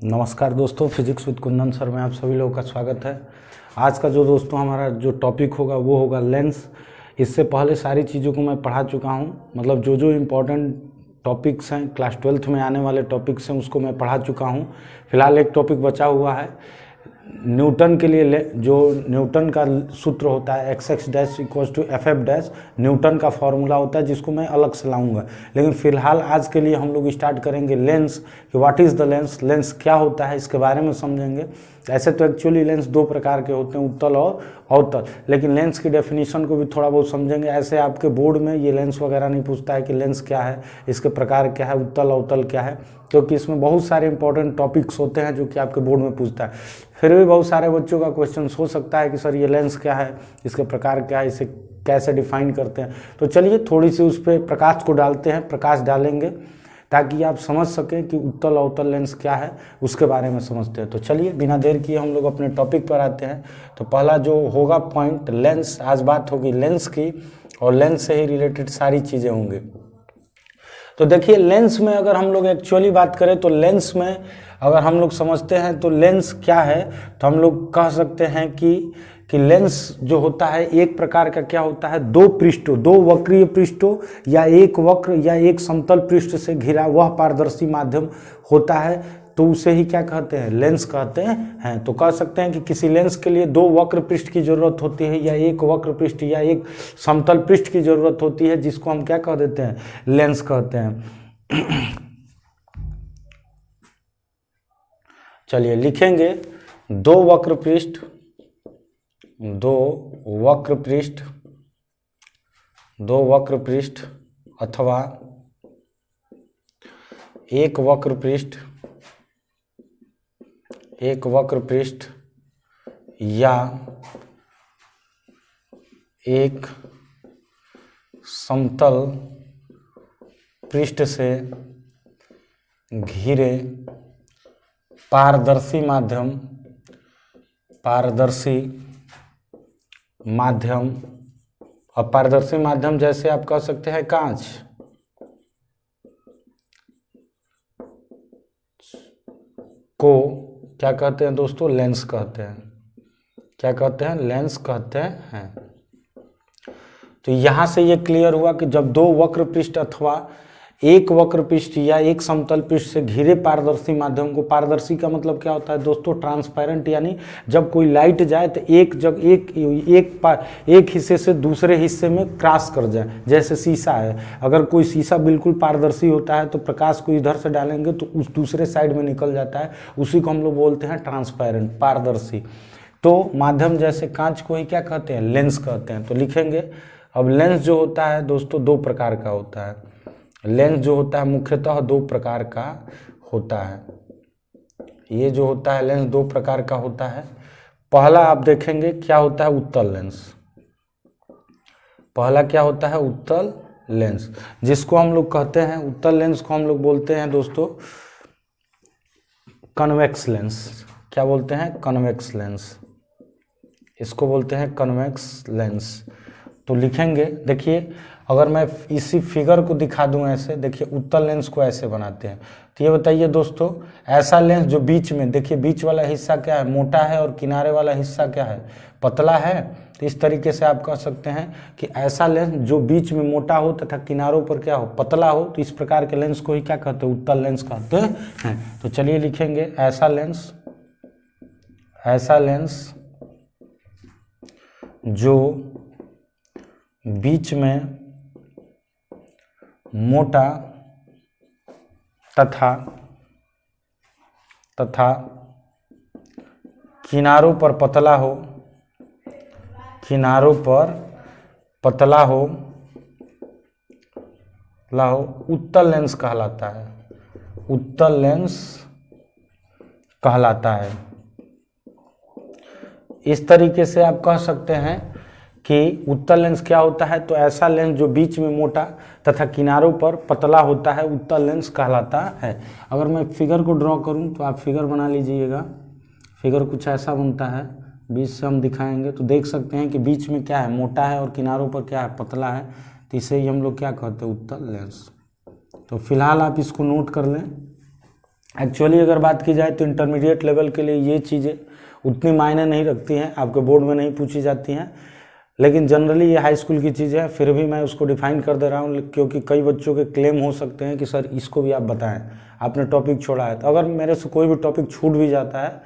नमस्कार दोस्तों, physics with Kundan sir में आप सभी लोगों का स्वागत है। आज का जो दोस्तों हमारा जो टॉपिक होगा वो होगा लेंस। इससे पहले सारी चीज़ों को मैं पढ़ा चुका हूँ, मतलब जो जो इम्पोर्टेंट टॉपिक्स हैं क्लास 12th में आने वाले टॉपिक्स हैं उसको मैं पढ़ा चुका हूँ। फिलहाल एक टॉपिक बचा हुआ है न्यूटन के लिए, जो न्यूटन का सूत्र होता है x dash equals to f f dash, Newton का फॉर्मूला होता है जिसको मैं अलग से लाऊंगा। लेकिन फिलहाल आज के लिए हम लोग स्टार्ट करेंगे लेंस, कि what is the lens, lens क्या होता है इसके बारे में समझेंगे। ऐसे तो एक्चुअली लेंस दो प्रकार के होते हैं, उत्तल और अवतल, लेकिन लेंस की डेफिनेशन को भी थोड़ा बहुत समझेंगे। ऐसे आपके बोर्ड में ये लेंस वगैरह नहीं पूछता है कि लेंस क्या है, इसके प्रकार क्या है, उत्तल अवतल क्या है, क्योंकि इसमें बहुत सारे इंपॉर्टेंट टॉपिक्स होते हैं जो कि आपके बोर्ड में पूछता है। फिर भी बहुत सारे बच्चों का क्वेश्चन हो सकता है कि सर ये लेंस क्या है, इसके प्रकार क्या है, इसे कैसे डिफाइन करते हैं। तो चलिए थोड़ी सी उस पर प्रकाश को डालते हैं, प्रकाश डालेंगे ताकि आप समझ सकें कि उत्तल अवतल लेंस क्या है, उसके बारे में समझते हैं। तो चलिए बिना देर किए हम लोग अपने टॉपिक पर आते हैं। तो पहला जो होगा पॉइंट लेंस, आज बात होगी लेंस की और लेंस से ही रिलेटेड सारी चीज़ें होंगी। तो देखिए लेंस में अगर हम लोग एक्चुअली बात करें तो लेंस में अगर हम लोग समझते हैं तो लेंस क्या है, तो हम लोग कह सकते हैं कि लेंस जो होता है एक प्रकार का क्या होता है, दो पृष्ठों, दो वक्रीय पृष्ठों या एक वक्र या एक समतल पृष्ठ से घिरा वह पारदर्शी माध्यम होता है, तो उसे ही क्या कहते हैं, लेंस कहते हैं। तो कह सकते हैं कि किसी लेंस के लिए दो वक्र पृष्ठ की जरूरत होती है या एक वक्र पृष्ठ या एक समतल पृष्ठ की जरूरत होती है, जिसको हम क्या कह देते हैं, लेंस कहते हैं। चलिए लिखेंगे दो वक्र पृष्ठ, दो वक्र पृष्ठ, दो वक्र पृष्ठ अथवा एक वक्र पृष्ठ, एक वक्र पृष्ठ या एक समतल पृष्ठ से घिरे पारदर्शी माध्यम, पारदर्शी माध्यम। और पारदर्शी माध्यम जैसे आप कह सकते हैं कांच, को क्या कहते हैं दोस्तों, लेंस कहते हैं। क्या कहते हैं, लेंस कहते हैं। तो यहां से ये क्लियर हुआ कि जब दो वक्र पृष्ठ अथवा एक वक्र पृष्ठ या एक समतल पृष्ठ से घिरे पारदर्शी माध्यम को, पारदर्शी का मतलब क्या होता है दोस्तों, ट्रांसपेरेंट, यानी जब कोई लाइट जाए तो एक हिस्से से दूसरे हिस्से में क्रॉस कर जाए। जैसे शीशा है, अगर कोई शीशा बिल्कुल पारदर्शी होता है तो प्रकाश को इधर से डालेंगे तो उस दूसरे साइड में निकल जाता है, उसी को हम लोग बोलते हैं ट्रांसपेरेंट, पारदर्शी। तो माध्यम जैसे कांच को ही क्या कहते हैं, लेंस कहते हैं। तो लिखेंगे अब लेंस जो होता है दोस्तों दो प्रकार का होता है। लेंस जो होता है मुख्यतः दो प्रकार का होता है। ये जो होता है लेंस दो प्रकार का होता है। पहला आप देखेंगे क्या होता है, उत्तल लेंस। पहला क्या होता है, उत्तल लेंस, जिसको हम लोग कहते हैं, उत्तल लेंस को हम लोग बोलते हैं दोस्तों कन्वेक्स लेंस। क्या बोलते हैं, कन्वेक्स लेंस, इसको बोलते हैं कन्वेक्स लेंस। तो लिखेंगे, देखिए अगर मैं इसी फिगर को दिखा दूं ऐसे, देखिए उत्तल लेंस को ऐसे बनाते हैं। तो ये बताइए दोस्तों, ऐसा लेंस जो बीच में, देखिए बीच वाला हिस्सा क्या है, मोटा है, और किनारे वाला हिस्सा क्या है, पतला है। तो इस तरीके से आप कह सकते हैं कि ऐसा लेंस जो बीच में मोटा हो तथा किनारों पर क्या हो, पतला हो, तो इस प्रकार के लेंस को ही क्या कहते हैं, उत्तल लेंस कहते हैं। तो चलिए लिखेंगे ऐसा लेंस, ऐसा लेंस जो बीच में मोटा तथा किनारों पर पतला हो, किनारों पर पतला हो, उत्तल लेंस कहलाता है, उत्तल लेंस कहलाता है। इस तरीके से आप कह सकते हैं कि उत्तल लेंस क्या होता है, तो ऐसा लेंस जो बीच में मोटा तथा किनारों पर पतला होता है, उत्तल लेंस कहलाता है। अगर मैं फिगर को ड्रॉ करूं तो आप फिगर बना लीजिएगा। फिगर कुछ ऐसा बनता है, बीच से हम दिखाएंगे तो देख सकते हैं कि बीच में क्या है, मोटा है, और किनारों पर क्या है, पतला है। तो इसे ही हम लोग क्या कहते हैं, उत्तल लेंस। तो फिलहाल आप इसको नोट कर लें। एक्चुअली अगर बात की जाए तो इंटरमीडिएट लेवल के लिए ये चीज़ें उतनी मायने नहीं रखती हैं, आपके बोर्ड में नहीं पूछी जाती हैं, लेकिन जनरली ये हाई स्कूल की चीज़ है, फिर भी मैं उसको डिफाइन कर दे रहा हूँ क्योंकि कई बच्चों के क्लेम हो सकते हैं कि सर इसको भी आप बताएं, आपने टॉपिक छोड़ा है। तो अगर मेरे से कोई भी टॉपिक छूट भी जाता है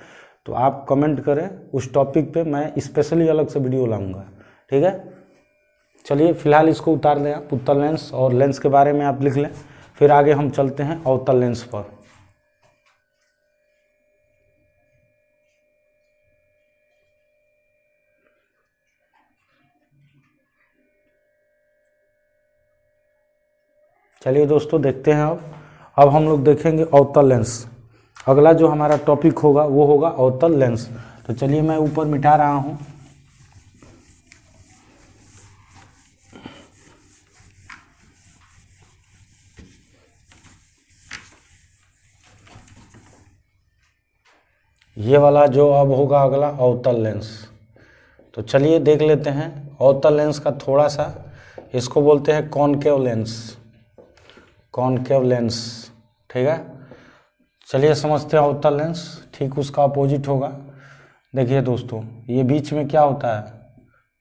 तो आप कमेंट करें, उस टॉपिक पे मैं स्पेशली अलग से वीडियो लाऊंगा, ठीक है। चलिए फिलहाल इसको उतार दें आप, उत्तल लेंस और लेंस के बारे में आप लिख लें, फिर आगे हम चलते हैं अवतल लेंस पर। चलिए दोस्तों देखते हैं अब हम लोग देखेंगे अवतल लेंस। अगला जो हमारा टॉपिक होगा वो होगा अवतल लेंस। तो चलिए मैं ऊपर मिटा रहा हूँ। ये वाला जो अब होगा अगला अवतल लेंस। तो चलिए देख लेते हैं अवतल लेंस का थोड़ा सा, इसको बोलते हैं कॉनकेव लेंस, कॉनकेव लेंस, ठीक है। चलिए समझते हैं अवतल लेंस, ठीक उसका अपोजिट होगा। देखिए दोस्तों, ये बीच में क्या होता है,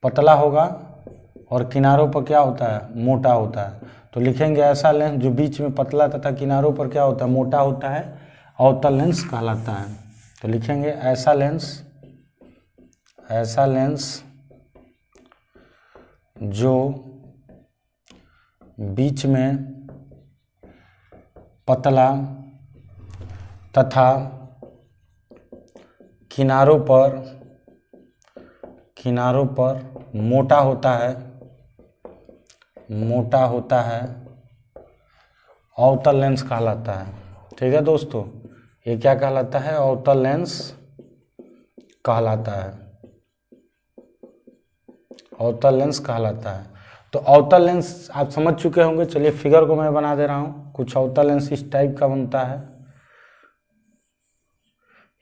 पतला होगा और किनारों पर क्या होता है, मोटा होता है। तो लिखेंगे ऐसा लेंस जो बीच में पतला तथा किनारों पर क्या होता है, मोटा होता है, अवतल लेंस कहलाता है। तो लिखेंगे ऐसा लेंस, ऐसा लेंस जो बीच में पतला तथा किनारों पर मोटा होता है, मोटा होता है, अवतल लेंस कहलाता है। ठीक है दोस्तों, ये क्या कहलाता है, अवतल लेंस कहलाता है, अवतल लेंस कहलाता है। तो अवतल लेंस आप समझ चुके होंगे। चलिए फिगर को मैं बना दे रहा हूँ। कुछ अवतल लेंस इस टाइप का बनता है,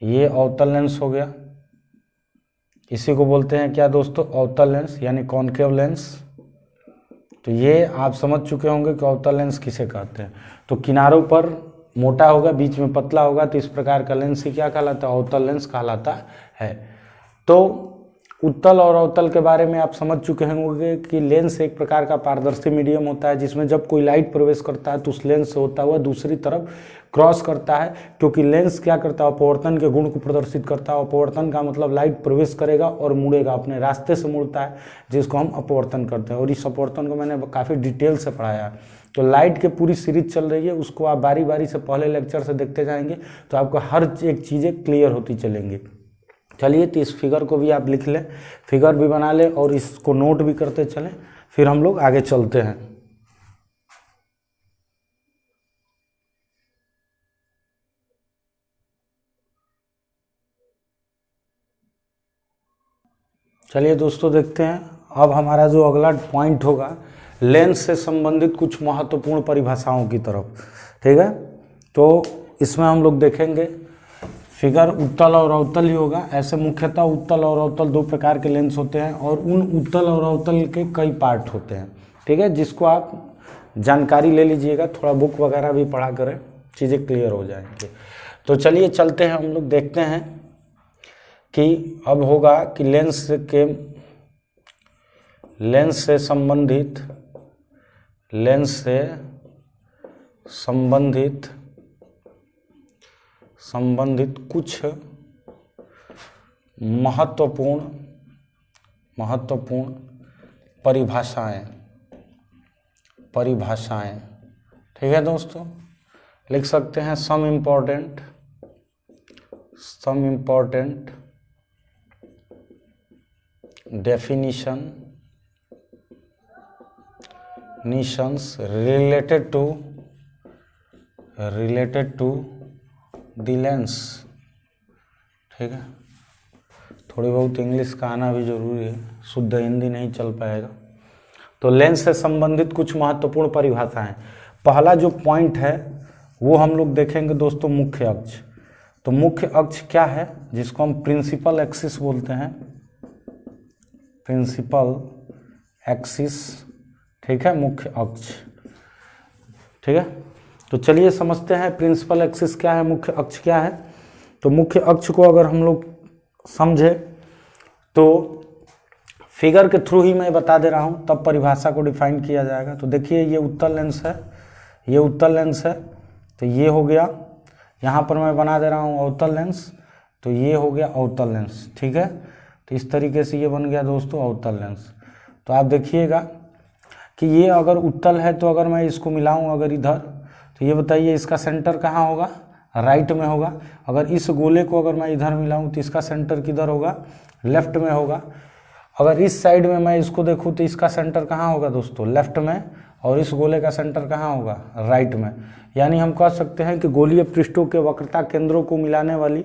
ये अवतल लेंस हो गया, इसी को बोलते हैं क्या दोस्तों, अवतल लेंस यानी कॉनकेव लेंस। तो ये आप समझ चुके होंगे कि अवतल लेंस किसे कहते हैं। तो किनारों पर मोटा होगा, बीच में पतला होगा, तो इस प्रकार का लेंस ही क्या कहलाता है, अवतल लेंस कहलाता है। तो उत्तल और अवतल के बारे में आप समझ चुके होंगे कि लेंस एक प्रकार का पारदर्शी मीडियम होता है, जिसमें जब कोई लाइट प्रवेश करता है तो उस लेंस से होता हुआ दूसरी तरफ क्रॉस करता है, क्योंकि लेंस क्या करता है, अपवर्तन के गुण को प्रदर्शित करता है। अपवर्तन का मतलब लाइट प्रवेश करेगा और मुड़ेगा, अपने रास्ते से मुड़ता है, जिसको हम अपवर्तन करते हैं। और इस अपवर्तन को मैंने काफ़ी डिटेल से पढ़ाया है। तो लाइट की पूरी सीरीज चल रही है, उसको आप बारी बारी से पहले लेक्चर से देखते जाएंगे तो आपको हर एक चीज़ें क्लियर होती चलेंगी। चलिए तो इस फिगर को भी आप लिख लें, फिगर भी बना लें और इसको नोट भी करते चलें, फिर हम लोग आगे चलते हैं। चलिए दोस्तों देखते हैं अब हमारा जो अगला पॉइंट होगा, लेंस से संबंधित कुछ महत्वपूर्ण परिभाषाओं की तरफ। ठीक है, तो इसमें हम लोग देखेंगे फिगर उत्तल और अवतल ही होगा। ऐसे मुख्यतः उत्तल और अवतल दो प्रकार के लेंस होते हैं और उन उत्तल और अवतल के कई पार्ट होते हैं। ठीक है, जिसको आप जानकारी ले लीजिएगा, थोड़ा बुक वगैरह भी पढ़ा करें, चीज़ें क्लियर हो जाएंगी। तो चलिए चलते हैं, हम लोग देखते हैं कि अब होगा कि लेंस से संबंधित कुछ महत्वपूर्ण परिभाषाएं। ठीक है दोस्तों, लिख सकते हैं some important definitions related to the lens। ठीक है, थोड़ी बहुत इंग्लिश का आना भी जरूरी है, शुद्ध हिंदी नहीं चल पाएगा। तो लेंस से संबंधित कुछ महत्वपूर्ण परिभाषाएं। पहला जो पॉइंट है वो हम लोग देखेंगे दोस्तों, मुख्य अक्ष। तो मुख्य अक्ष क्या है, जिसको हम प्रिंसिपल एक्सिस बोलते हैं, प्रिंसिपल एक्सिस। ठीक है, मुख्य अक्ष। ठीक है, तो चलिए समझते हैं प्रिंसिपल एक्सिस क्या है, मुख्य अक्ष क्या है। तो मुख्य अक्ष को अगर हम लोग समझे तो फिगर के थ्रू ही मैं बता दे रहा हूँ, तब परिभाषा को डिफाइन किया जाएगा। तो देखिए ये उत्तल लेंस है, ये उत्तल लेंस है, तो ये हो गया, यहाँ पर मैं बना दे रहा हूँ अवतल लेंस, तो ये हो गया अवतल लेंस, ठीक है। तो इस तरीके से ये बन गया दोस्तों अवतल लेंस। तो आप देखिएगा कि ये अगर उत्तल है तो अगर मैं इसको मिलाऊं अगर इधर, तो ये बताइए इसका सेंटर कहाँ होगा, राइट में होगा। अगर इस गोले को अगर मैं इधर मिलाऊं तो इसका सेंटर किधर होगा, लेफ्ट में होगा। अगर इस साइड में मैं इसको देखूं तो इसका सेंटर कहाँ होगा दोस्तों, लेफ्ट में, और इस गोले का सेंटर कहाँ होगा, राइट में। यानी हम कह सकते हैं कि गोलीय पृष्ठों के वक्रता केंद्रों को मिलाने वाली,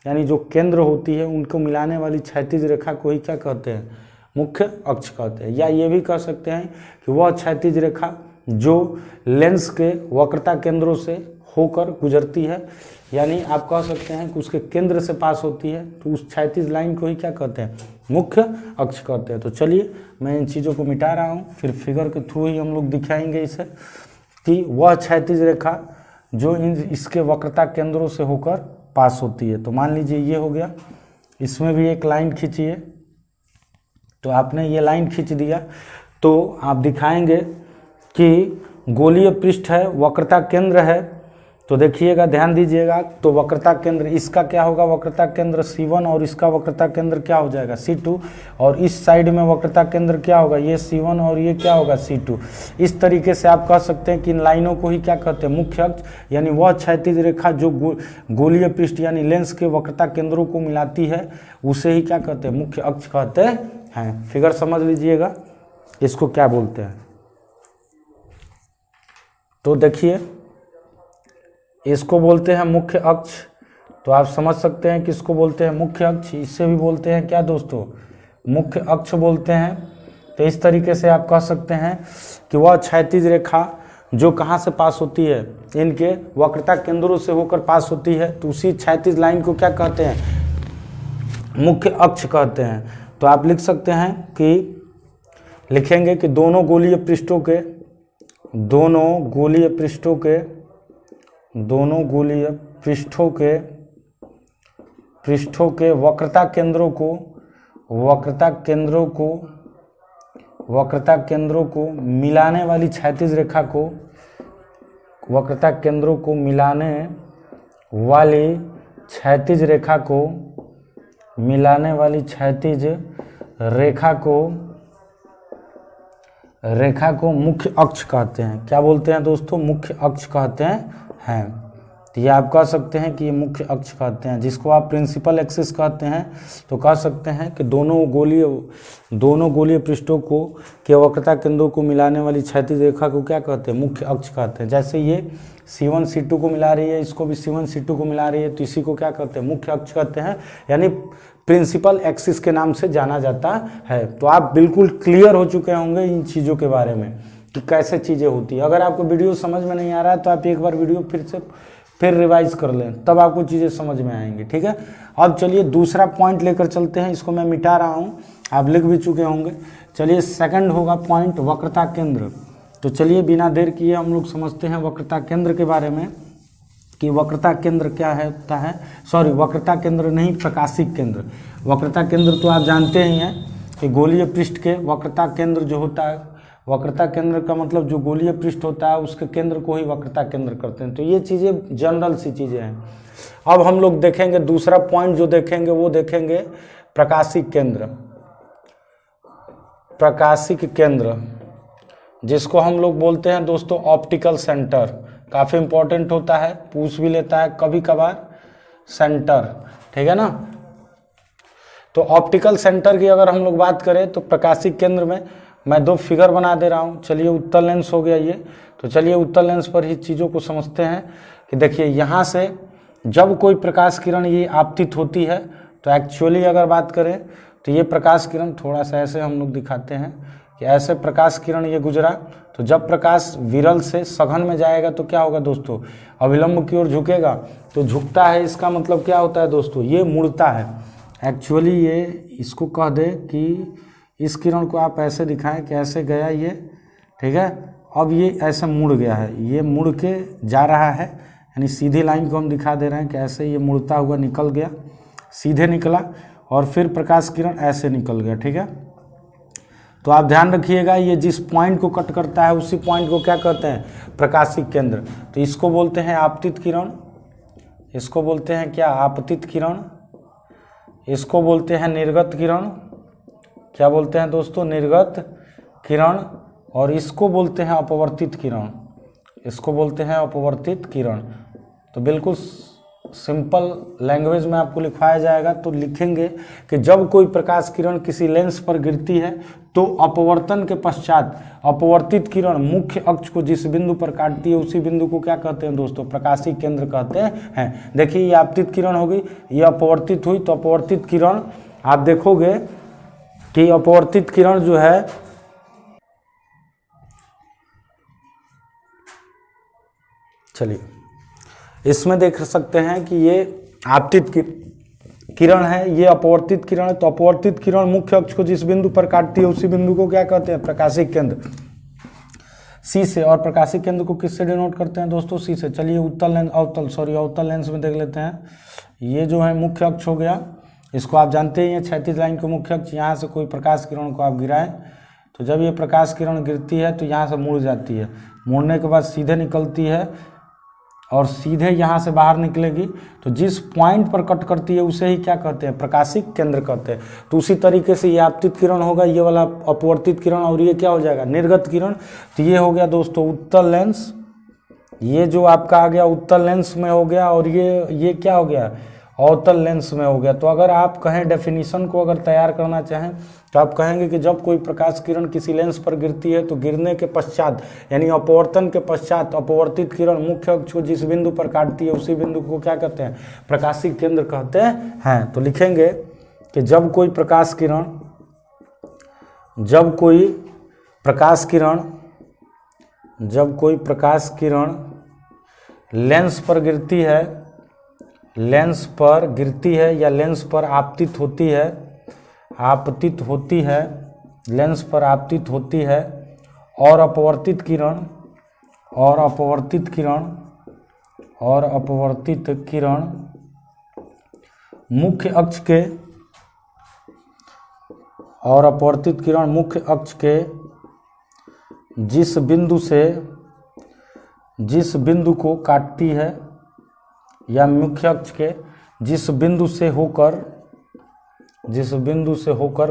यानी जो केंद्र होती है उनको मिलाने वाली क्षैतिज रेखा को ही क्या कहते हैं, मुख्य अक्ष कहते हैं। या ये भी कह सकते हैं कि वह क्षैतिज रेखा जो लेंस के वक्रता केंद्रों से होकर गुजरती है, यानी आप कह सकते हैं कि उसके केंद्र से पास होती है, तो उस क्षैतिज लाइन को ही क्या कहते हैं, मुख्य अक्ष कहते हैं। तो चलिए मैं इन चीज़ों को मिटा रहा हूँ, फिर फिगर के थ्रू ही हम लोग दिखाएंगे इसे कि वह क्षैतिज रेखा जो इसके वक्रता केंद्रों से होकर पास होती है। तो मान लीजिए ये हो गया, इसमें भी एक लाइन खींचिए, तो आपने ये लाइन खींच दिया, तो आप दिखाएंगे कि गोलीय पृष्ठ है, वक्रता केंद्र है। तो देखिएगा, ध्यान दीजिएगा, तो वक्रता केंद्र इसका क्या होगा, वक्रता केंद्र C1, और इसका वक्रता केंद्र क्या हो जाएगा C2, और इस साइड में वक्रता केंद्र क्या होगा, ये C1 और ये क्या होगा C2। इस तरीके से आप कह सकते हैं कि इन लाइनों को ही क्या कहते हैं, मुख्य अक्ष, यानी वह क्षैतिज रेखा जो गोलीय पृष्ठ यानी लेंस के वक्रता केंद्रों को मिलाती है, उसे ही क्या कहते हैं, मुख्य अक्ष कहते हैं। फिगर समझ लीजिएगा इसको क्या बोलते हैं। तो देखिए इसको बोलते हैं मुख्य अक्ष, तो आप समझ सकते हैं कि इसको बोलते हैं मुख्य अक्ष। इससे भी बोलते हैं क्या दोस्तों, मुख्य अक्ष बोलते हैं। तो इस तरीके से आप कह सकते हैं कि वह क्षैतिज रेखा जो कहाँ से पास होती है, इनके वक्रता केंद्रों से होकर पास होती है, तो उसी क्षैतिज लाइन को क्या कहते हैं, मुख्य अक्ष कहते हैं। तो आप लिख सकते हैं कि लिखेंगे कि दोनों गोलीय पृष्ठों के वक्रता केंद्रों को मिलाने वाली क्षैतिज रेखा को, वक्रता केंद्रों को मिलाने वाली क्षैतिज रेखा को मुख्य अक्ष कहते हैं। क्या बोलते हैं दोस्तों, मुख्य अक्ष कहते हैं। तो ये आप कह सकते हैं कि ये मुख्य अक्ष कहते हैं। जिसको आप प्रिंसिपल एक्सिस कहते हैं, तो कह सकते हैं कि दोनों गोलीय पृष्ठों को के वक्रता केंद्रों को मिलाने वाली क्षैतिज रेखा को क्या कहते हैं, मुख्य अक्ष कहते हैं। जैसे ये C1 C2 को मिला रही है, इसको भी C1 C2 को मिला रही है, तो इसी को क्या कहते हैं, मुख्य अक्ष कहते हैं, यानी प्रिंसिपल एक्सिस के नाम से जाना जाता है। तो आप बिल्कुल क्लियर हो चुके होंगे इन चीज़ों के बारे में कि कैसे चीज़ें होती है। अगर आपको वीडियो समझ में नहीं आ रहा है तो आप एक बार वीडियो फिर रिवाइज कर लें, तब आपको चीज़ें समझ में आएंगी, ठीक है। अब चलिए दूसरा पॉइंट लेकर चलते हैं, इसको मैं मिटा रहा हूँ, आप लिख भी चुके होंगे। चलिए सेकंड होगा पॉइंट वक्रता केंद्र। तो चलिए बिना देर किए हम लोग समझते हैं वक्रता केंद्र के बारे में कि वक्रता केंद्र क्या है होता है। सॉरी, वक्रता केंद्र नहीं, प्रकाशिक केंद्र। वक्रता केंद्र तो आप जानते ही हैं कि गोलीय पृष्ठ के वक्रता केंद्र जो होता है, वक्रता केंद्र का मतलब जो गोलीय पृष्ठ होता है उसके केंद्र को ही वक्रता केंद्र करते हैं। तो ये चीज़ें जनरल सी चीज़ें हैं। अब हम लोग देखेंगे दूसरा पॉइंट जो देखेंगे वो देखेंगे प्रकाशिक केंद्र। प्रकाशिक केंद्र जिसको हम लोग बोलते हैं दोस्तों ऑप्टिकल सेंटर। काफ़ी इंपॉर्टेंट होता है, पूछ भी लेता है कभी कभार सेंटर, ठीक है ना। तो ऑप्टिकल सेंटर की अगर हम लोग बात करें तो प्रकाशिक केंद्र में मैं दो फिगर बना दे रहा हूँ। चलिए उत्तल लेंस हो गया ये, तो चलिए उत्तल लेंस पर ही चीज़ों को समझते हैं कि देखिए यहाँ से जब कोई प्रकाश किरण ये आपतित होती है, तो एक्चुअली अगर बात करें तो ये प्रकाश किरण थोड़ा सा ऐसे हम लोग दिखाते हैं कि ऐसे प्रकाश किरण ये गुजरा, तो जब प्रकाश विरल से सघन में जाएगा तो क्या होगा दोस्तों, अविलंब की ओर झुकेगा। तो झुकता है इसका मतलब क्या होता है दोस्तों, ये मुड़ता है। एक्चुअली ये इसको कह दे कि इस किरण को आप ऐसे दिखाएं कि ऐसे गया ये, ठीक है, अब ये ऐसे मुड़ गया है, ये मुड़ के जा रहा है, यानी सीधी लाइन को हम दिखा दे रहे हैं कि ऐसे ये मुड़ता हुआ निकल गया, सीधे निकला और फिर प्रकाश किरण ऐसे निकल गया। ठीक है, तो आप ध्यान रखिएगा, ये जिस पॉइंट को कट करता है उसी पॉइंट को क्या कहते हैं? प्रकाशिक केंद्र। तो इसको बोलते हैं आपतित किरण, इसको बोलते हैं क्या? आपतित किरण। इसको बोलते हैं निर्गत किरण। क्या बोलते हैं दोस्तों? निर्गत किरण। और इसको बोलते हैं अपवर्तित किरण, इसको बोलते हैं अपवर्तित किरण। तो बिल्कुल सिंपल लैंग्वेज में आपको लिखवाया जाएगा, तो लिखेंगे कि जब कोई प्रकाश किरण किसी लेंस पर गिरती है तो अपवर्तन के पश्चात अपवर्तित किरण मुख्य अक्ष को जिस बिंदु पर काटती है उसी बिंदु को क्या कहते हैं दोस्तों? प्रकाशिक केंद्र कहते हैं। देखिए ये आपतित किरण हो गई, ये अपवर्तित हुई, तो अपवर्तित किरण आप देखोगे कि अपवर्तित किरण जो है चलिए इसमें देख सकते हैं कि ये आपतित किरण है, ये अपवर्तित किरण है। तो अपवर्तित किरण मुख्य अक्ष को जिस बिंदु पर काटती है उसी बिंदु को क्या कहते हैं? प्रकाशिक केंद्र। सी से, और प्रकाशिक केंद्र को किससे डिनोट करते हैं दोस्तों? सी से। चलिए उत्तल लेंस, अवतल लेंस में देख लेते हैं। ये जो है मुख्य अक्ष हो गया, इसको आप जानते ही हैं, क्षैतिज लाइन को मुख्य अक्ष। यहाँ से कोई प्रकाश किरण को आप गिराएं तो जब ये प्रकाश किरण गिरती है तो यहाँ से मुड़ जाती है, मुड़ने के बाद सीधे निकलती है और सीधे यहाँ से बाहर निकलेगी। तो जिस पॉइंट पर कट करती है उसे ही क्या कहते हैं? प्रकाशिक केंद्र कहते हैं। तो उसी तरीके से ये आपतित किरण होगा, ये वाला अपवर्तित किरण, और ये क्या हो जाएगा? निर्गत किरण। तो ये हो गया दोस्तों उत्तल लेंस, ये जो आपका आ गया उत्तल लेंस में हो गया, और ये क्या हो गया? अवतल लेंस में हो गया। तो अगर आप कहें डेफिनेशन को अगर तैयार करना चाहें तो आप कहेंगे कि जब कोई प्रकाश किरण किसी लेंस पर गिरती है तो गिरने के पश्चात यानी अपवर्तन के पश्चात अपवर्तित किरण मुख्य अक्ष को जिस बिंदु पर काटती है उसी बिंदु को क्या कहते हैं? प्रकाशिक केंद्र कहते हैं। तो लिखेंगे कि जब कोई प्रकाश किरण लेंस पर गिरती है या लेंस पर आपतित होती है और अपवर्तित किरण मुख्य अक्ष के जिस बिंदु को काटती है या मुख्य अक्ष के जिस बिंदु से होकर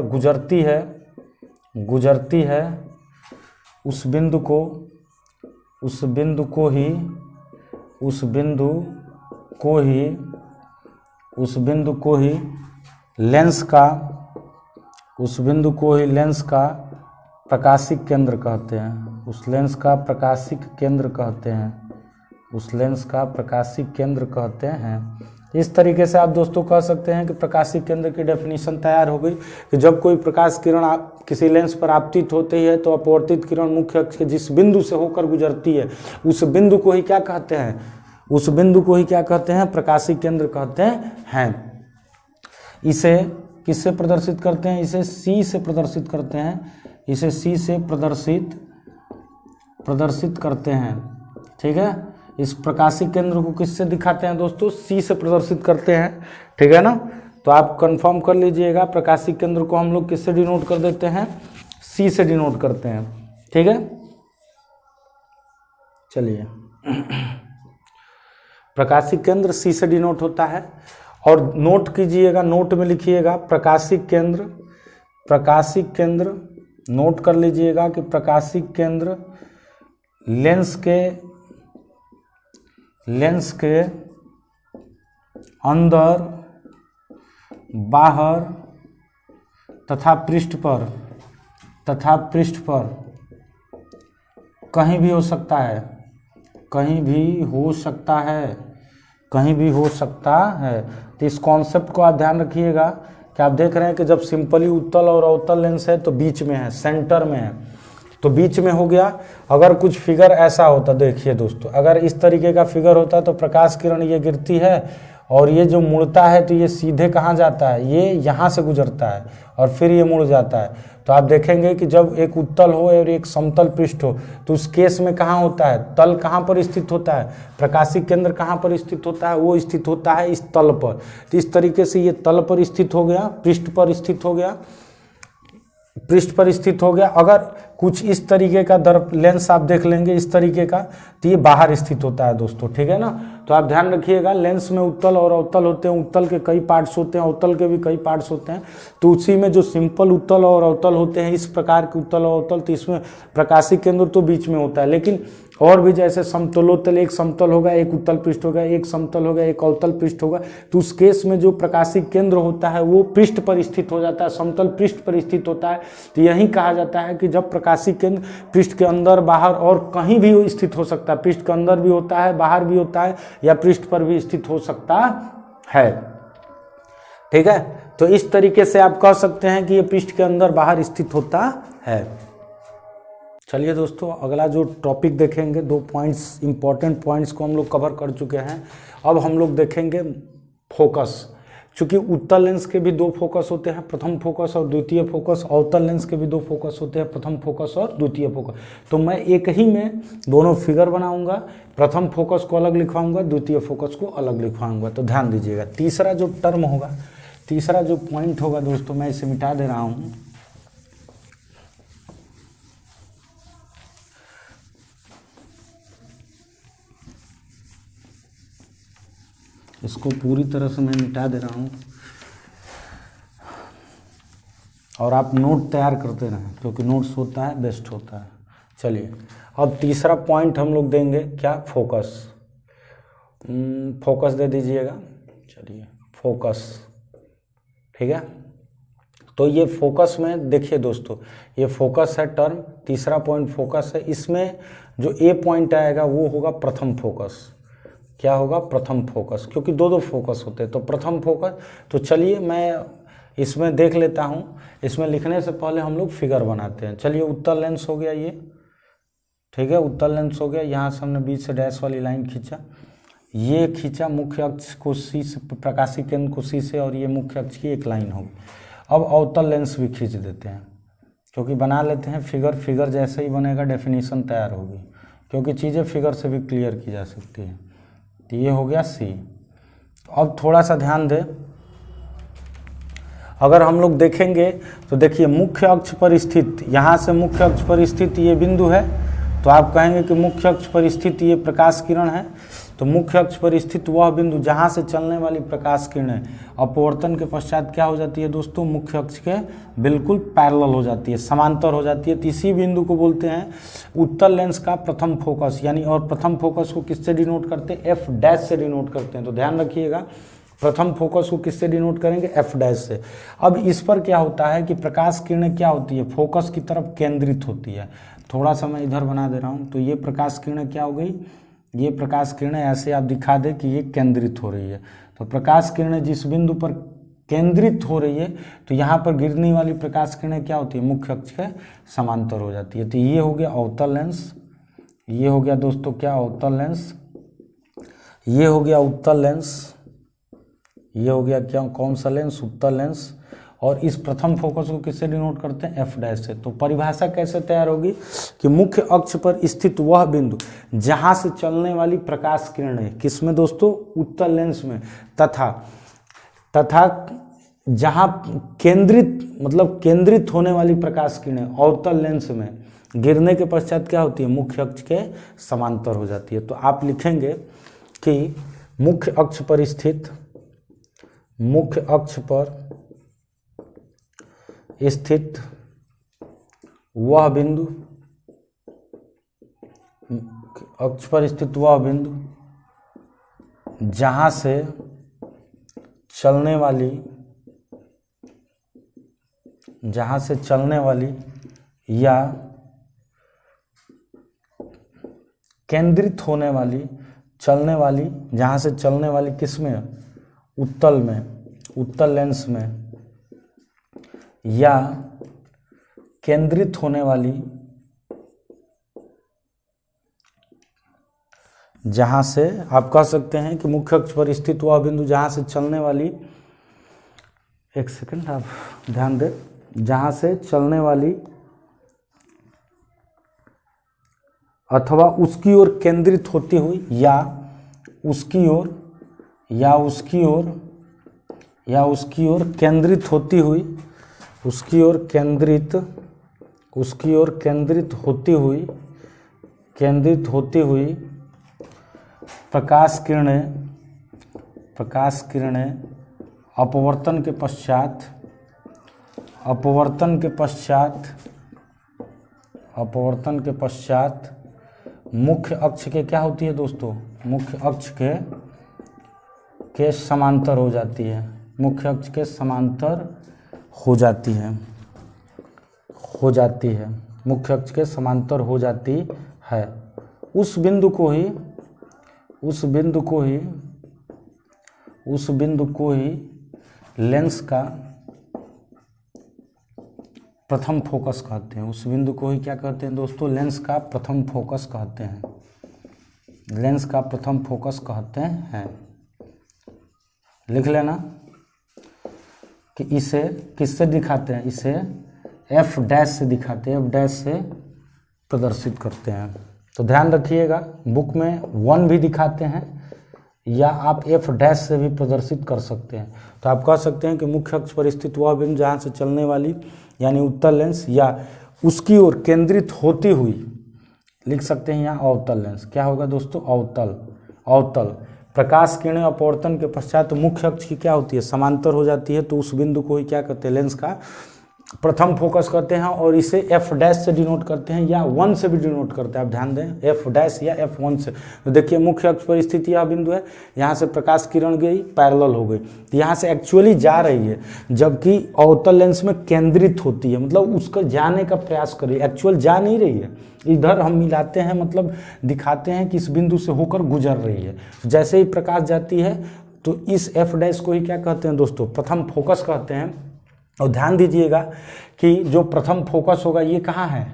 गुजरती है उस बिंदु को ही लेंस का प्रकाशिक केंद्र कहते हैं। उस लेंस का प्रकाशिक केंद्र कहते हैं। इस तरीके से आप दोस्तों कह सकते हैं कि प्रकाशिक केंद्र की डेफिनेशन तैयार हो गई कि जब कोई प्रकाश किरण किसी लेंस पर आपतित होती है तो अपवर्तित किरण मुख्य अक्ष के जिस बिंदु से होकर गुजरती है उस बिंदु को ही क्या कहते हैं? प्रकाशिक केंद्र कहते हैं। इसे किससे प्रदर्शित करते हैं? इसे सी से प्रदर्शित करते हैं। ठीक है, इस प्रकाशिक केंद्र को किससे दिखाते हैं दोस्तों? सी से प्रदर्शित करते हैं। ठीक है ना, तो आप कंफर्म कर लीजिएगा, प्रकाशिक केंद्र को हम लोग किससे डिनोट कर देते हैं? सी से डिनोट करते हैं। ठीक है, चलिए प्रकाशिक केंद्र सी से डिनोट होता है। और नोट कीजिएगा, नोट में लिखिएगा प्रकाशिक केंद्र नोट कर लीजिएगा कि प्रकाशिक केंद्र लेंस के अंदर, बाहर तथा पृष्ठ पर कहीं भी हो सकता है। तो इस कॉन्सेप्ट को आप ध्यान रखिएगा कि आप देख रहे हैं कि जब सिंपली उत्तल और अवतल लेंस है तो बीच में है, सेंटर में है, तो बीच में हो गया। अगर कुछ फिगर ऐसा होता, देखिए दोस्तों, अगर इस तरीके का फिगर होता तो प्रकाश किरण ये गिरती है और ये जो मुड़ता है तो ये सीधे कहाँ जाता है? ये यहाँ से गुजरता है और फिर ये मुड़ जाता है। तो आप देखेंगे कि जब एक उत्तल हो और एक समतल पृष्ठ हो तो उस केस में कहाँ होता है, तल कहाँ पर स्थित होता है, प्रकाशीय केंद्र कहाँ पर स्थित होता है, वो स्थित होता है इस तल पर। तो इस तरीके से ये तल पर स्थित हो गया, पृष्ठ पर स्थित हो गया, पृष्ठ पर स्थित हो गया। अगर कुछ इस तरीके का लेंस आप देख लेंगे इस तरीके का, तो ये बाहर स्थित होता है दोस्तों, ठीक है ना। तो आप ध्यान रखिएगा, लेंस में उत्तल और अवतल होते हैं, उत्तल के कई पार्ट्स होते हैं, अवतल के भी कई पार्ट्स होते हैं। तो उसी में जो सिंपल उत्तल और अवतल होते हैं, इस प्रकार के उत्तल और अवतल, तो इसमें प्रकाशीय केंद्र तो बीच में होता है, लेकिन और भी जैसे समतलोत्तल, एक समतल होगा, एक उत्तल पृष्ठ होगा, एक समतल होगा, एक अवतल पृष्ठ होगा, तो उस केस में जो प्रकाशीय केंद्र होता है वो पृष्ठ पर स्थित हो जाता है, समतल पृष्ठ पर स्थित होता है। तो यही कहा जाता है कि जब प्रकाशीय केंद्र पृष्ठ के अंदर, बाहर और कहीं भी स्थित हो सकता है, पृष्ठ के अंदर भी होता है, बाहर भी होता है, या पृष्ठ पर भी स्थित हो सकता है, ठीक है। तो इस तरीके से आप कह सकते हैं कि ये पृष्ठ के अंदर बाहर स्थित होता है। चलिए दोस्तों, अगला जो टॉपिक देखेंगे, 2 पॉइंट्स, इंपॉर्टेंट पॉइंट्स को हम लोग कवर कर चुके हैं। अब हम लोग देखेंगे फोकस। चूंकि उत्तल लेंस के भी 2 फोकस होते हैं, प्रथम फोकस और द्वितीय फोकस, अवतल लेंस के भी 2 फोकस होते हैं, प्रथम फोकस और द्वितीय फोकस। तो मैं एक ही में दोनों फिगर बनाऊंगा, प्रथम फोकस को अलग लिखवाऊंगा, द्वितीय फोकस को अलग लिखवाऊंगा। तो ध्यान दीजिएगा, तीसरा जो टर्म होगा, तीसरा जो पॉइंट होगा दोस्तों, मैं इसे मिटा दे रहा हूँ। इसको पूरी तरह से मैं मिटा दे रहा हूँ और आप नोट तैयार करते रहें, क्योंकि नोट्स होता है बेस्ट होता है। चलिए, अब तीसरा पॉइंट हम लोग देंगे क्या, फोकस। फोकस दे दीजिएगा, चलिए फोकस, ठीक है। तो ये फोकस में देखिए दोस्तों, ये फोकस है टर्म, तीसरा पॉइंट फोकस है। इसमें जो ए पॉइंट आएगा वो होगा प्रथम फोकस। क्या होगा, प्रथम फोकस, क्योंकि 2 फोकस होते हैं, तो प्रथम फोकस। तो चलिए मैं इसमें देख लेता हूँ, इसमें लिखने से पहले हम लोग फिगर बनाते हैं। चलिए, उत्तल लेंस हो गया ये, ठीक है, उत्तल लेंस हो गया। यहाँ से हमने बीच से डैश वाली लाइन खींचा, ये खींचा, मुख्य अक्ष को सी से, प्रकाशीय केंद्र को सी से, और ये मुख्य अक्ष की एक लाइन होगी। अब अवतल लेंस भी खींच देते हैं, क्योंकि बना लेते हैं फिगर, फिगर जैसे ही बनेगा डेफिनेशन तैयार होगी, क्योंकि चीज़ें फिगर से भी क्लियर की जा सकती है। तो ये हो गया सी। अब थोड़ा सा ध्यान दें, अगर हम लोग देखेंगे तो देखिए, मुख्य अक्ष पर स्थित, यहाँ से मुख्य अक्ष पर स्थित ये बिंदु है, तो आप कहेंगे कि मुख्य अक्ष पर स्थित ये प्रकाश किरण है। तो मुख्य अक्ष पर स्थित वह बिंदु जहाँ से चलने वाली प्रकाश किरणें अपवर्तन के पश्चात क्या हो जाती है दोस्तों, मुख्य अक्ष के बिल्कुल पैरेलल हो जाती है, समांतर हो जाती है। तो इसी बिंदु को बोलते हैं उत्तल लेंस का प्रथम फोकस, यानी, और प्रथम फोकस को किससे डिनोट करते हैं, एफ डैश से डिनोट करते हैं। तो ध्यान रखिएगा, प्रथम फोकस को किससे डिनोट करेंगे, एफ डैश से। अब इस पर क्या होता है कि प्रकाश किरणें क्या होती है, फोकस की तरफ केंद्रित होती है। थोड़ा सा मैं इधर बना दे रहा हूँ, तो ये प्रकाश किरणें क्या हो गई, ये प्रकाश किरणें ऐसे आप दिखा दें कि ये केंद्रित हो रही है। तो प्रकाश किरणें जिस बिंदु पर केंद्रित हो रही है, तो यहाँ पर गिरने वाली प्रकाश किरणें क्या होती है, मुख्य अक्ष के समांतर हो जाती है। तो ये हो गया अवतल लेंस, ये हो गया दोस्तों क्या, अवतल लेंस, ये हो गया उत्तल लेंस, ये हो गया क्या, कौन सा लेंस, उत्तल लेंस। और इस प्रथम फोकस को किससे डिनोट करते हैं, एफ डैश से। तो परिभाषा कैसे तैयार होगी कि मुख्य अक्ष पर स्थित वह बिंदु जहां से चलने वाली प्रकाश किरणें, किसमें दोस्तों, उत्तल लेंस में, तथा जहां केंद्रित, मतलब केंद्रित होने वाली प्रकाश किरणें अवतल लेंस में गिरने के पश्चात क्या होती है, मुख्य अक्ष के समांतर हो जाती है। तो आप लिखेंगे कि मुख्य अक्ष पर स्थित, मुख्य अक्ष पर स्थित वह बिंदु, अक्ष पर स्थित वह बिंदु जहां से चलने वाली या केंद्रित होने वाली, चलने वाली, जहां से चलने वाली किसमें, उत्तल में, उत्तल लेंस में, या केंद्रित होने वाली, जहां से आप कह सकते हैं कि मुख्य अक्ष पर स्थित वह बिंदु जहां से चलने वाली, एक सेकंड आप ध्यान दें, जहाँ से चलने वाली अथवा उसकी ओर केंद्रित होती हुई या उसकी ओर केंद्रित होती हुई प्रकाश किरणें अपवर्तन के पश्चात मुख्य अक्ष के क्या होती है दोस्तों, मुख्य अक्ष के समांतर हो जाती है, मुख्य अक्ष के समांतर हो जाती है, मुख्य अक्ष के समांतर हो जाती है। उस बिंदु को ही लेंस का प्रथम फोकस कहते हैं। उस बिंदु को ही क्या कहते हैं दोस्तों, लेंस का प्रथम फोकस कहते हैं, लेंस का प्रथम फोकस कहते हैं। लिख लेना कि इसे किससे दिखाते हैं, इसे एफ डैश से दिखाते हैं, एफ डैश से प्रदर्शित करते हैं। तो ध्यान रखिएगा, बुक में 1 भी दिखाते हैं या आप एफ डैश से भी प्रदर्शित कर सकते हैं। तो आप कह सकते हैं कि मुख्य अक्ष पर स्थित वह बिंदु जहाँ से चलने वाली यानी उत्तल लेंस या उसकी ओर केंद्रित होती हुई, लिख सकते हैं यहाँ अवतल लेंस। क्या होगा दोस्तों, अवतल प्रकाश किरणें अपवर्तन के पश्चात मुख्य अक्ष की क्या होती है, समांतर हो जाती है। तो उस बिंदु को ही क्या कहते हैं, लेंस का प्रथम फोकस करते हैं और इसे एफ डैश से डिनोट करते हैं या 1 से भी डिनोट करते हैं। आप ध्यान दें, एफ डैश या F1 से। तो देखिए मुख्य अक्ष पर स्थित यह बिंदु है, यहाँ से प्रकाश किरण गई, पैरेलल हो गई, तो यहाँ से एक्चुअली जा रही है, जबकि अवतल लेंस में केंद्रित होती है, मतलब उसका जाने का प्रयास कर रही है, एक्चुअल जा नहीं रही है। इधर हम मिलाते हैं, मतलब दिखाते हैं कि इस बिंदु से होकर गुजर रही है। जैसे ही प्रकाश जाती है तो इस एफ डैश को ही क्या कहते हैं दोस्तों, प्रथम फोकस कहते हैं। और ध्यान दीजिएगा कि जो प्रथम फोकस होगा ये कहाँ है,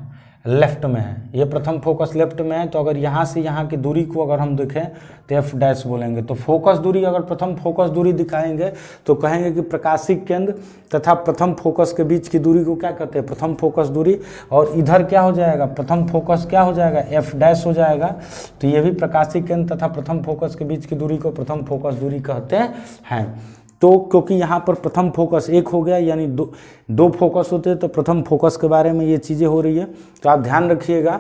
लेफ्ट में है। ये प्रथम फोकस लेफ्ट में है, तो अगर यहाँ से यहाँ की दूरी को अगर हम देखें तो एफ डैश बोलेंगे। तो फोकस दूरी, अगर प्रथम फोकस दूरी दिखाएंगे तो कहेंगे कि प्रकाशिक केंद्र तथा प्रथम फोकस के बीच की दूरी को क्या कहते हैं, प्रथम फोकस दूरी। और इधर क्या हो जाएगा, प्रथम फोकस क्या हो जाएगा, एफ डैश हो जाएगा। तो ये भी प्रकाशिक केंद्र तथा प्रथम फोकस के बीच की दूरी को प्रथम फोकस दूरी कहते हैं। तो क्योंकि यहाँ पर प्रथम फोकस एक हो गया, यानी दो फोकस होते हैं, तो प्रथम फोकस के बारे में ये चीज़ें हो रही है। तो आप ध्यान रखिएगा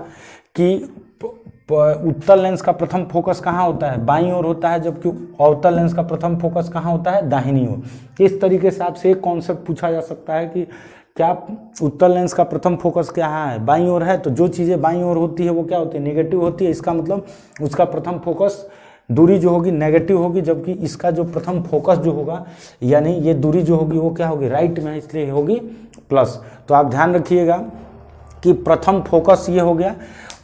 कि उत्तल लेंस का प्रथम फोकस कहाँ होता है, बाईं ओर होता है, जबकि अवतल लेंस का प्रथम फोकस कहाँ होता है, दाहिनी ओर। इस तरीके से आपसे एक कॉन्सेप्ट पूछा जा सकता है कि क्या उत्तल लेंस का प्रथम फोकस क्या है, बाईं ओर है। तो जो चीज़ें बाईं ओर होती है वो क्या होती है, नेगेटिव होती है। इसका मतलब उसका प्रथम फोकस दूरी जो होगी नेगेटिव होगी, जबकि इसका जो प्रथम फोकस जो होगा यानी ये दूरी जो होगी वो क्या होगी, राइट में है, इसलिए होगी प्लस। तो आप ध्यान रखिएगा कि प्रथम फोकस ये हो गया।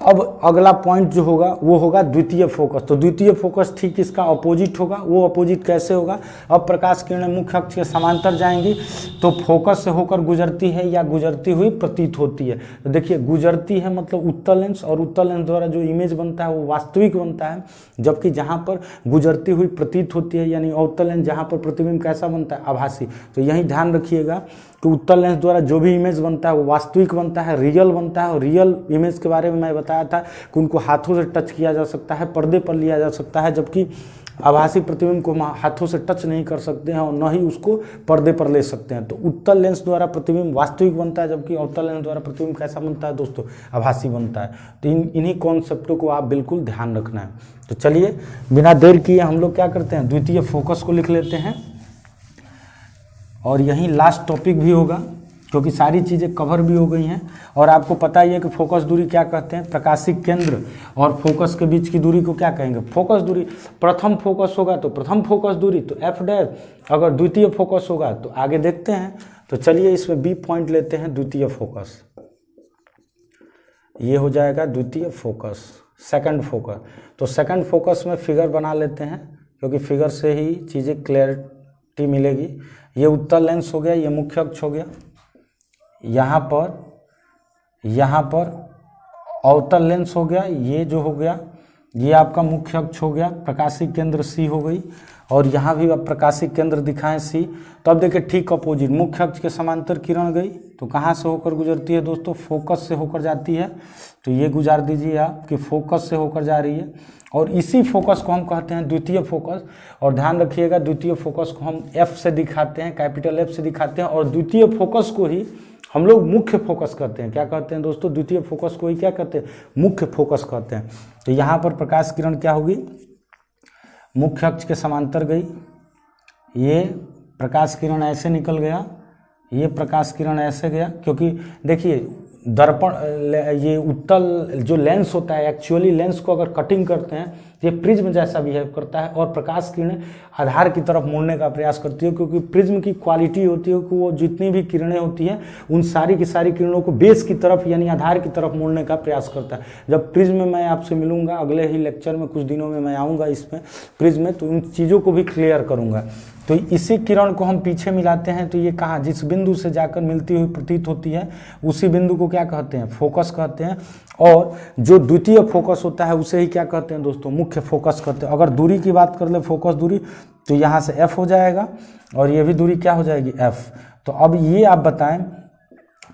अब अगला पॉइंट जो होगा वो होगा द्वितीय फोकस। तो द्वितीय फोकस ठीक इसका अपोजिट होगा। वो अपोजिट कैसे होगा, अब प्रकाश किरणें मुख्य अक्ष के समांतर जाएंगी तो फोकस से होकर गुजरती है या गुजरती हुई प्रतीत होती है। तो देखिए गुजरती है मतलब उत्तल लेंस, और उत्तल लेंस द्वारा जो इमेज बनता है वो वास्तविक बनता है, जबकि जहाँ पर गुजरती हुई प्रतीत होती है यानी अवतल लेंस, जहाँ पर प्रतिबिंब कैसा बनता है, आभासी। तो यही ध्यान रखिएगा कि उत्तल लेंस द्वारा जो भी इमेज बनता है वो वास्तविक बनता है, रियल बनता है। और रियल इमेज के बारे में मैं बताया था कि उनको हाथों से टच किया जा सकता है, पर्दे पर लिया जा सकता है, जबकि आभासी प्रतिबिंब को हाथों से टच नहीं कर सकते हैं और न ही उसको पर्दे पर ले सकते हैं। तो उत्तल लेंस द्वारा प्रतिबिंब वास्तविक बनता है, जबकि अवतल लेंस द्वारा प्रतिबिंब कैसा बनता है दोस्तों, आभासी बनता है। तो इन्हीं कॉन्सेप्टों को आप बिल्कुल ध्यान रखना है। तो चलिए बिना देर किए हम लोग क्या करते हैं, द्वितीय फोकस को लिख लेते हैं। और यही लास्ट टॉपिक भी होगा क्योंकि सारी चीज़ें कवर भी हो गई हैं। और आपको पता ही है कि फोकस दूरी क्या कहते हैं, प्रकाशिक केंद्र और फोकस के बीच की दूरी को क्या कहेंगे, फोकस दूरी। प्रथम फोकस होगा तो प्रथम फोकस दूरी तो एफ डैश, अगर द्वितीय फोकस होगा तो आगे देखते हैं। तो चलिए इसमें बी पॉइंट लेते हैं, द्वितीय फोकस। ये हो जाएगा द्वितीय फोकस, सेकंड फोकस। तो सेकंड फोकस में फिगर बना लेते हैं क्योंकि फिगर से ही चीज़ें क्लैरिटी मिलेगी। ये उत्तल लेंस हो गया, ये मुख्य अक्ष हो गया, यहाँ पर अवतल लेंस हो गया, ये जो हो गया ये आपका मुख्य अक्ष हो गया, प्रकाशिक केंद्र सी हो गई, और यहाँ भी अब प्रकाशिक केंद्र दिखाएं सी। तो अब देखिए ठीक अपोजिट, मुख्य अक्ष के समांतर किरण गई तो कहाँ से होकर गुजरती है दोस्तों, फोकस से होकर जाती है। तो ये गुजार दीजिए आप कि फोकस से होकर जा रही है, और इसी फोकस को हम कहते हैं द्वितीय फोकस। और ध्यान रखिएगा द्वितीय फोकस को हम एफ से दिखाते हैं, कैपिटल एफ से दिखाते हैं, और द्वितीय फोकस को ही हम लोग मुख्य फोकस करते हैं। क्या कहते हैं दोस्तों, द्वितीय फोकस को ही क्या कहते हैं, मुख्य फोकस कहते हैं। तो यहाँ पर प्रकाश किरण क्या होगी, मुख्य अक्ष के समांतर गई, ये प्रकाश किरण ऐसे निकल गया, ये प्रकाश किरण ऐसे गया, क्योंकि देखिए दर्पण, ये उत्तल जो लेंस होता है, एक्चुअली लेंस को अगर कटिंग करते हैं ये प्रिज्म जैसा बिहेव करता है, और प्रकाश किरणें आधार की तरफ मुड़ने का प्रयास करती है, क्योंकि प्रिज्म की क्वालिटी होती है कि वो जितनी भी किरणें होती हैं उन सारी की सारी किरणों को बेस की तरफ यानी आधार की तरफ मुड़ने का प्रयास करता है। जब प्रिज्म में मैं आपसे मिलूंगा अगले ही लेक्चर में, कुछ दिनों में मैं आऊँगा इसमें प्रिज्म में, तो उन चीज़ों को भी क्लियर करूँगा। तो इसी किरण को हम पीछे मिलाते हैं, तो ये कहाँ, जिस बिंदु से जाकर मिलती हुई प्रतीत होती है उसी बिंदु को क्या कहते हैं, फोकस कहते हैं। और जो द्वितीय फोकस होता है उसे ही क्या कहते हैं दोस्तों, मुख्य फोकस कहते हैं। अगर दूरी की बात कर ले, फोकस दूरी, तो यहाँ से एफ हो जाएगा, और ये भी दूरी क्या हो जाएगी, एफ। तो अब ये आप बताएं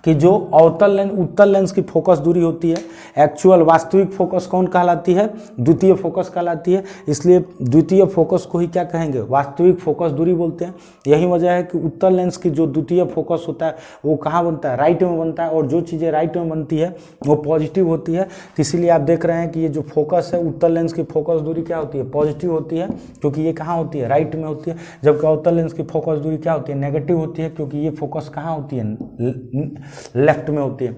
कि जो अवतल लेंस, उत्तल लेंस की फोकस दूरी होती है, एक्चुअल वास्तविक फोकस कौन कहलाती है, द्वितीय फोकस कहलाती है। इसलिए द्वितीय फोकस को ही क्या कहेंगे, वास्तविक फोकस दूरी बोलते हैं। यही वजह है कि उत्तल लेंस की जो द्वितीय फोकस होता है वो कहाँ बनता है, राइट में बनता है, और जो चीज़ें राइट में बनती है वो पॉजिटिव होती है। तो इसीलिए आप देख रहे हैं कि ये जो फोकस है, उत्तल लेंस की फोकस दूरी क्या होती है, पॉजिटिव होती है, क्योंकि ये कहाँ होती है, राइट में होती है। जबकि अवतल लेंस की फोकस दूरी क्या होती है, नेगेटिव होती है, क्योंकि ये फोकस कहाँ होती है, लेफ्ट में होती है।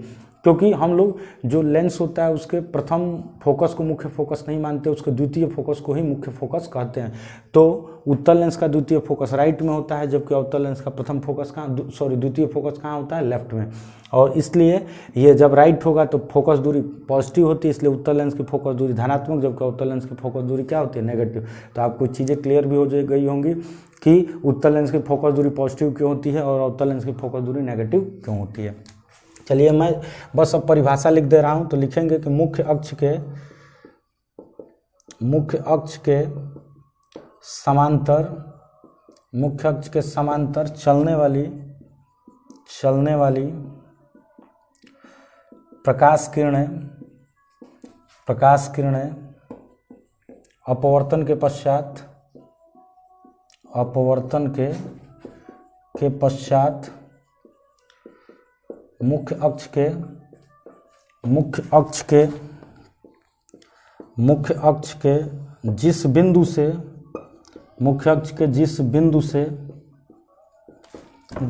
क्योंकि हम लोग जो लेंस होता है उसके प्रथम फोकस को मुख्य फोकस नहीं मानते, उसके द्वितीय फोकस को ही मुख्य फोकस कहते हैं। तो उत्तल लेंस का द्वितीय फोकस राइट में होता है, जबकि अवतल लेंस का प्रथम फोकस कहाँ, द्वितीय फोकस कहाँ होता है, लेफ्ट में। और इसलिए ये जब राइट होगा तो फोकस दूरी पॉजिटिव होती है, इसलिए उत्तल लेंस की फोकस दूरी धनात्मक, जबकि अवतल लेंस की फोकस दूरी क्या होती है, नेगेटिव। तो आपको चीज़ें क्लियर भी हो गई होंगी कि उत्तल लेंस की फोकस दूरी पॉजिटिव क्यों होती है और अवतल लेंस की फोकस दूरी नेगेटिव क्यों होती है। चलिए मैं बस अब परिभाषा लिख दे रहा हूं, तो लिखेंगे कि मुख्य अक्ष के समांतर, मुख्य अक्ष के समांतर चलने वाली प्रकाश किरणें अपवर्तन के पश्चात मुख्य अक्ष के जिस बिंदु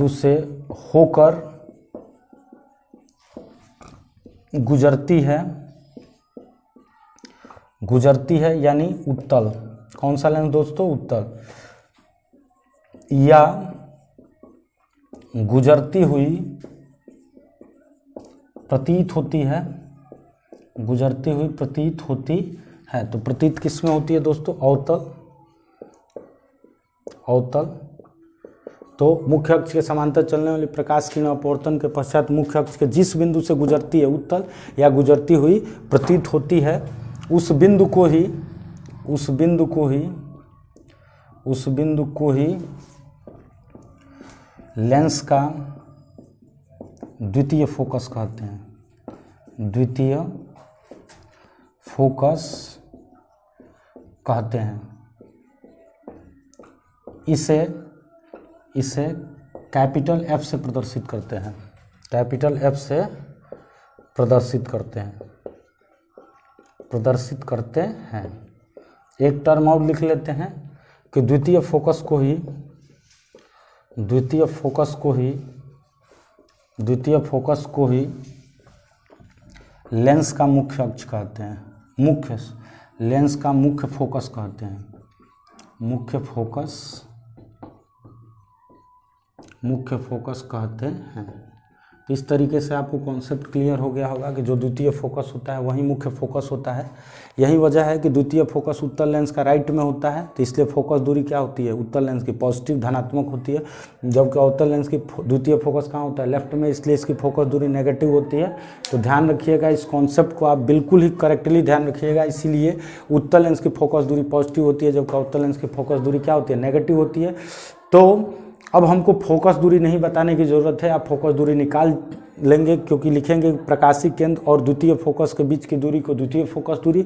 से होकर गुजरती है यानी उत्तल, कौन सा लेंस दोस्तों, उत्तल, या गुजरती हुई प्रतीत होती है। तो प्रतीत किस में होती है दोस्तों, अवतल। तो मुख्य अक्ष के समांतर चलने वाली प्रकाश किरण अपवर्तन के पश्चात मुख्य अक्ष के जिस बिंदु से गुजरती है उत्तल या गुजरती हुई प्रतीत होती है, उस बिंदु को ही लेंस का द्वितीय फोकस कहते हैं, द्वितीय फोकस कहते हैं। इसे कैपिटल एफ से प्रदर्शित करते हैं, कैपिटल एफ से प्रदर्शित करते हैं। एक टर्म और लिख लेते हैं कि द्वितीय फोकस को ही लेंस का मुख्य अक्ष कहते हैं, लेंस का मुख्य फोकस कहते हैं, मुख्य फोकस कहते हैं। तो इस तरीके से आपको कॉन्सेप्ट क्लियर हो गया होगा कि जो द्वितीय फोकस होता है वही मुख्य फोकस होता है। यही वजह है कि द्वितीय फोकस उत्तल लेंस का राइट में होता है, तो इसलिए फोकस दूरी क्या होती है, उत्तल लेंस की पॉजिटिव धनात्मक होती है, जबकि अवतल लेंस की द्वितीय फोकस कहाँ होता है, लेफ्ट में, इसलिए इसकी फोकस दूरी नेगेटिव होती है। तो ध्यान रखिएगा, इस कॉन्सेप्ट को आप बिल्कुल ही करेक्टली ध्यान रखिएगा। इसीलिए उत्तल लेंस की फोकस दूरी पॉजिटिव होती है, जबकि अवतल लेंस की फोकस दूरी क्या होती है, नेगेटिव होती है। तो अब हमको फोकस दूरी नहीं बताने की ज़रूरत है, आप फोकस दूरी निकाल लेंगे, क्योंकि लिखेंगे प्रकाशीय केंद्र और द्वितीय फोकस के बीच की दूरी को द्वितीय फोकस दूरी,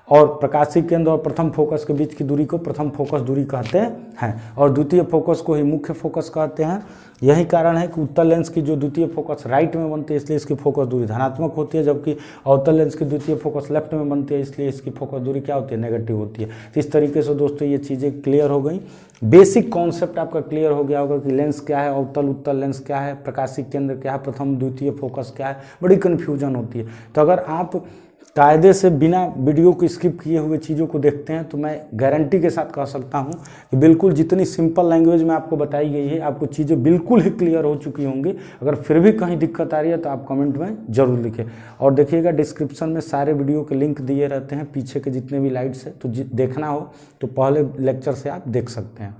और प्रकाशीय केंद्र और प्रथम फोकस के बीच की दूरी को प्रथम फोकस दूरी कहते हैं, और द्वितीय फोकस को ही मुख्य फोकस कहते हैं। यही कारण है कि उत्तल लेंस की जो द्वितीय फोकस राइट में बनती है, इसलिए इसकी फोकस दूरी धनात्मक होती है, जबकि अवतल लेंस की द्वितीय फोकस लेफ्ट में बनती है, इसलिए इसकी फोकस दूरी क्या होती है, नेगेटिव होती है। तो इस तरीके से दोस्तों ये चीज़ें क्लियर हो गई, बेसिक कॉन्सेप्ट आपका क्लियर हो गया होगा कि लेंस क्या है, अवतल उत्तल लेंस क्या है, प्रकाशिक केंद्र क्या है, प्रथम द्वितीय फोकस क्या है। बड़ी कन्फ्यूजन होती है। तो अगर आप कायदे से बिना वीडियो को स्किप किए हुए चीज़ों को देखते हैं तो मैं गारंटी के साथ कह सकता हूं कि बिल्कुल जितनी सिंपल लैंग्वेज में आपको बताई गई है, आपको चीज़ें बिल्कुल ही क्लियर हो चुकी होंगी। अगर फिर भी कहीं दिक्कत आ रही है तो आप कमेंट में ज़रूर लिखें। और देखिएगा डिस्क्रिप्शन में सारे वीडियो के लिंक दिए रहते हैं, पीछे के जितने भी लाइट्स हैं, तो देखना हो तो पहले लेक्चर से आप देख सकते हैं।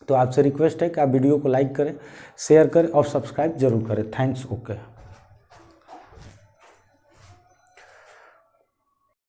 तो आपसे रिक्वेस्ट है कि आप वीडियो को लाइक करें, शेयर करें और सब्सक्राइब जरूर करें। थैंक्स। ओके।